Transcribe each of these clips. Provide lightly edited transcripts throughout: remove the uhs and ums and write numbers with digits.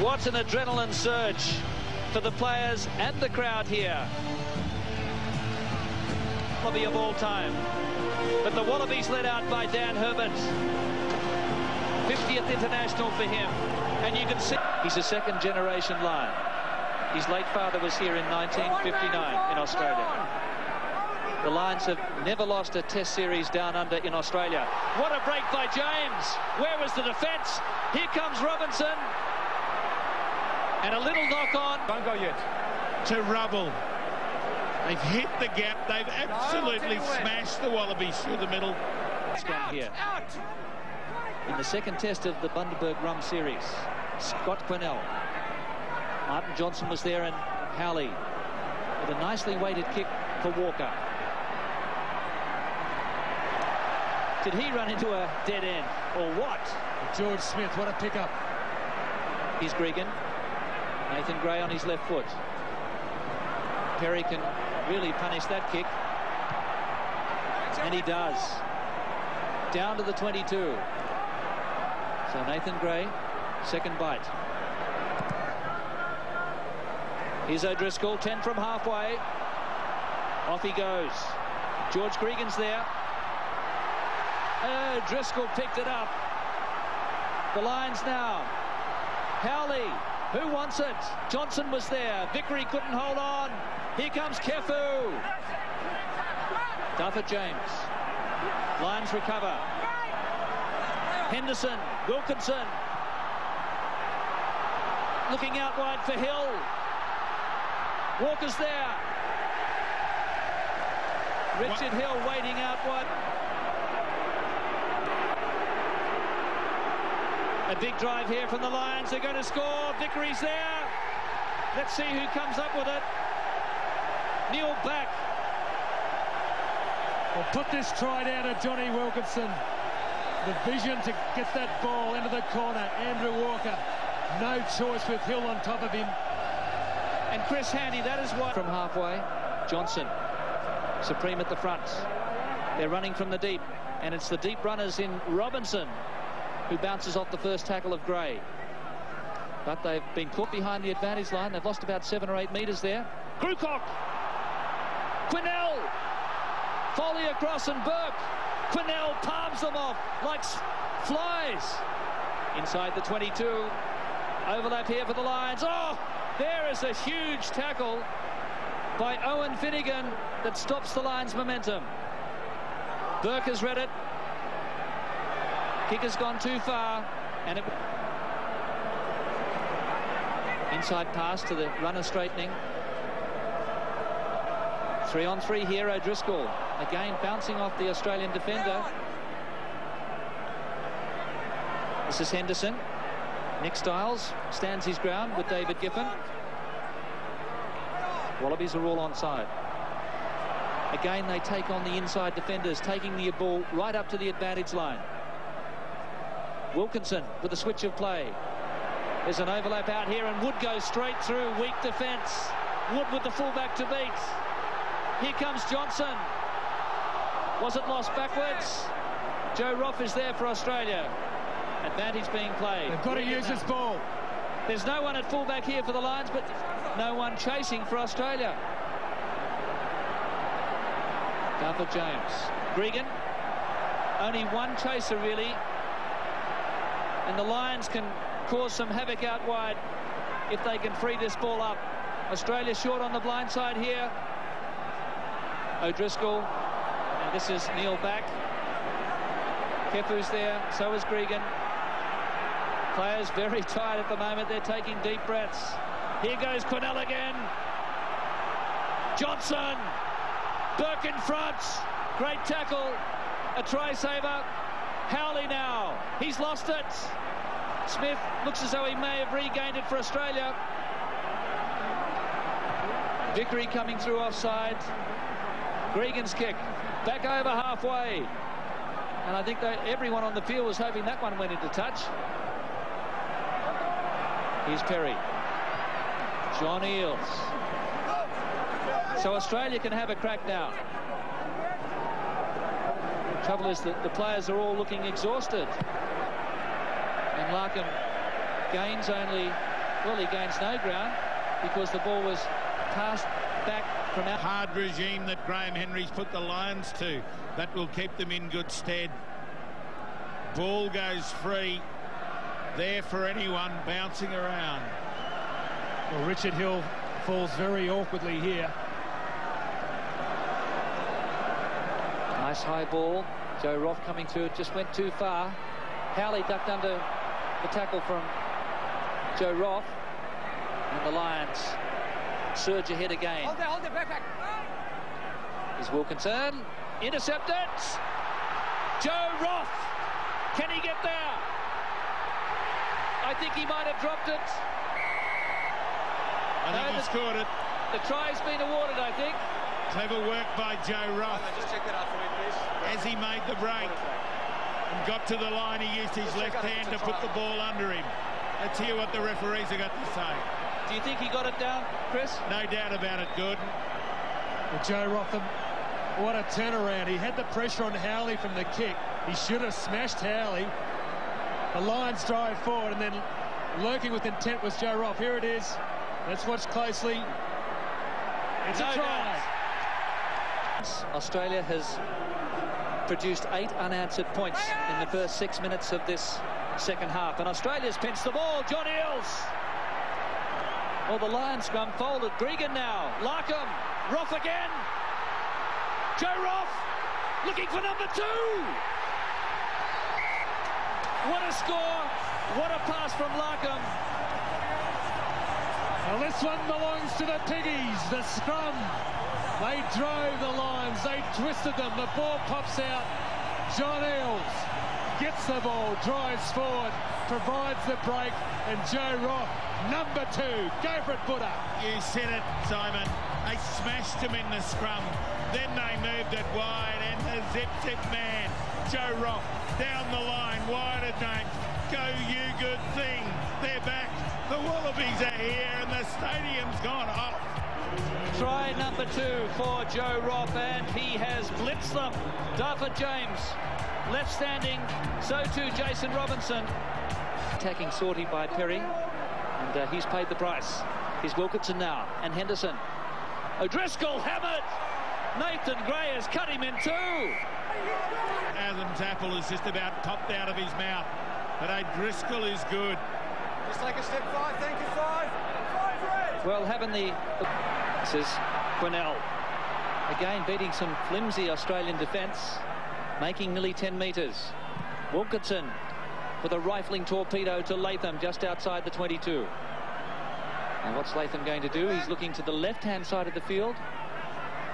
What an adrenaline surge for the players and the crowd here. Wallaby of all time. But the Wallabies led out by Dan Herbert. 50th international for him. And you can see he's a second generation Lion. His late father was here in 1959 in Australia. The Lions have never lost a test series down under in Australia. What a break by James. Where was the defence? Here comes Robinson. And a little knock on. Don't go yet. To Rubble. They've hit the gap. They've absolutely smashed the Wallabies through the middle. Out, here. Out. In the second test of the Bundaberg Rum series, Scott Quinnell. Martin Johnson was there and Howley with a nicely weighted kick for Walker. Did he run into a dead end or what? George Smith, what a pickup. Here's Gregan. Nathan Gray on his left foot. Perry can really punish that kick. And he does. Down to the 22. So Nathan Gray, second bite. Here's O'Driscoll, 10 from halfway. Off he goes. George Gregan's there. O'Driscoll picked it up. The Lions now. Howley, who wants it? Johnson was there. Vickery couldn't hold on. Here comes Kefu. Duffett James. Lions recover. Henderson, Wilkinson. Looking out wide for Hill. Walker's there. Richard Hill waiting out wide. A big drive here from the Lions. They're going to score. Vickery's there. Let's see who comes up with it. Neil back. Well, put this try down to Johnny Wilkinson. The vision to get that ball into the corner. Andrew Walker, no choice with Hill on top of him. And Chris Handy, that is what. From halfway, Johnson, supreme at the front. They're running from the deep, and it's the deep runners in Robinson who bounces off the first tackle of Gray. But they've been caught behind the advantage line. They've lost about 7 or 8 metres there. Krukok, Quinnell, Foley across and Burke. Quinnell palms them off like flies. Inside the 22. Overlap here for the Lions. Oh, there is a huge tackle by Owen Finnegan that stops the Lions' momentum. Burke has read it. Kick has gone too far, and it inside pass to the runner straightening. 3-on-3 here. O'Driscoll again bouncing off the Australian defender. This is Henderson. Nick Stiles stands his ground with David Giffen. Wallabies are all onside. Again, they take on the inside defenders, taking the ball right up to the advantage line. Wilkinson with a switch of play. There's an overlap out here, and Wood goes straight through. Weak defence. Wood with the fullback to beat. Here comes Johnson. Was it lost backwards? Joe Roff is there for Australia. Advantage being played. They've got to use this ball. There's no one at fullback here for the Lions, but no one chasing for Australia. Duffett James. Gregan. Only one chaser, really. And the Lions can cause some havoc out wide if they can free this ball up. Australia short on the blind side here. O'Driscoll. And this is Neil back. Kefu's there. So is Gregan. Players very tired at the moment. They're taking deep breaths. Here goes Quinnell again. Johnson. Burke in front. Great tackle. A try saver. Howley now. He's lost it. Smith looks as though he may have regained it for Australia. Vickery coming through offside. Gregan's kick. Back over halfway. And I think that everyone on the field was hoping that one went into touch. Here's Perry. John Eales. So Australia can have a crack now. Trouble is that the players are all looking exhausted. And Larkham gains only Well, he gains no ground because the ball was passed back from out. Hard regime that Graham Henry's put the Lions to. That will keep them in good stead. Ball goes free. There for anyone bouncing around. Well, Richard Hill falls very awkwardly here. Nice high ball. Joe Roff coming through. It just went too far. Howley ducked under the tackle from Joe Roff. And the Lions surge ahead again. Hold it, back. Is Wilkinson. Intercepted. Joe Roff. Can he get there? I think he might have dropped it. I think he scored it. The try's been awarded, I think. Clever work by Joe Roff. Just check that out for me, please. As he made the break and got to the line, he used his left hand to put the ball under him. Let's hear what the referees have got to say. Do you think he got it down, Chris? No doubt about it, Gordon. Well, Joe Rotham, what a turnaround. He had the pressure on Howley from the kick. He should have smashed Howley. The Lions drive forward, and then lurking with intent was Joe Roff. Here it is. Let's watch closely. It's a try. Australia has produced 8 unanswered points in the first 6 minutes of this second half, and Australia's pinched the ball. John Eales. Well, the Lions scrum folded. Gregan now. Larkham. Roff again. Joe Roff looking for number 2. What a score. What a pass from Larkham. Now this one belongs to the Piggies. The scrum. They drove the Lions. They twisted them. The ball pops out. John Eales gets the ball, drives forward, provides the break, and Joe Roff, number 2. Go for it, Buddha. You said it, Simon. They smashed him in the scrum. Then they moved it wide, and the zip man, Joe Roff, down the line, wide of James. Go, you good thing. They're back. The Wallabies are here, and the stadium's gone off. Try number 2 for Joe Roff, and he has blitzed them. Darford James, left standing, so too Jason Robinson. Attacking sortie by Perry, and he's paid the price. Here's Wilkinson now, and Henderson. O'Driscoll hammered. Nathan Gray has cut him in 2. Adam's apple is just about popped out of his mouth, but O'Driscoll is good. Just take a step 5, thank you, 5. Well, having the... This is Quinnell. Again, beating some flimsy Australian defence, making nearly 10 metres. Wilkinson with a rifling torpedo to Latham just outside the 22. And what's Latham going to do? He's looking to the left-hand side of the field.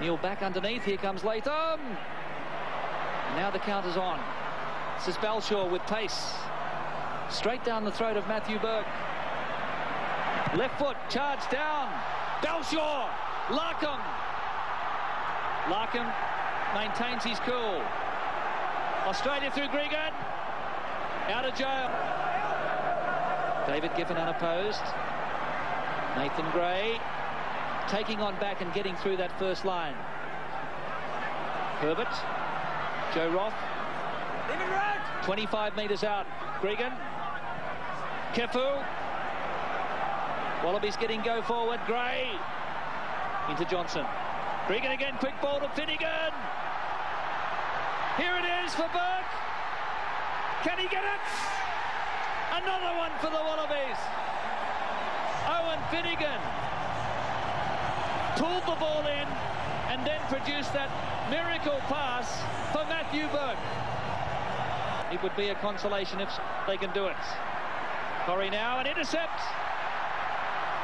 Neil back underneath. Here comes Latham. Now the count is on. This is Balshaw with pace. Straight down the throat of Matthew Burke. Left foot, charge down. Balshaw, Larkham. Larkham maintains his cool. Australia through Gregan. Out of jail. David Giffen unopposed. Nathan Gray taking on back and getting through that first line. Herbert. Joe Roff. 25 metres out. Gregan. Kefu. Wallabies getting go forward. Gray into Johnson. Gregan again, quick ball to Finnegan. Here it is for Burke. Can he get it? Another one for the Wallabies. Owen Finnegan pulled the ball in and then produced that miracle pass for Matthew Burke. It would be a consolation if they can do it. Corrie now, an intercept.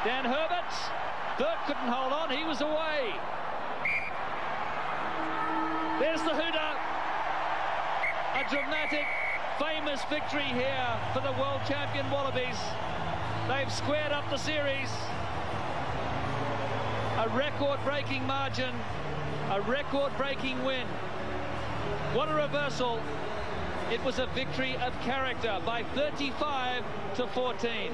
Dan Herbert. Burke couldn't hold on, he was away. There's the hooter. A dramatic, famous victory here for the world champion Wallabies. They've squared up the series. A record-breaking margin, a record-breaking win. What a reversal. It was a victory of character by 35 to 14.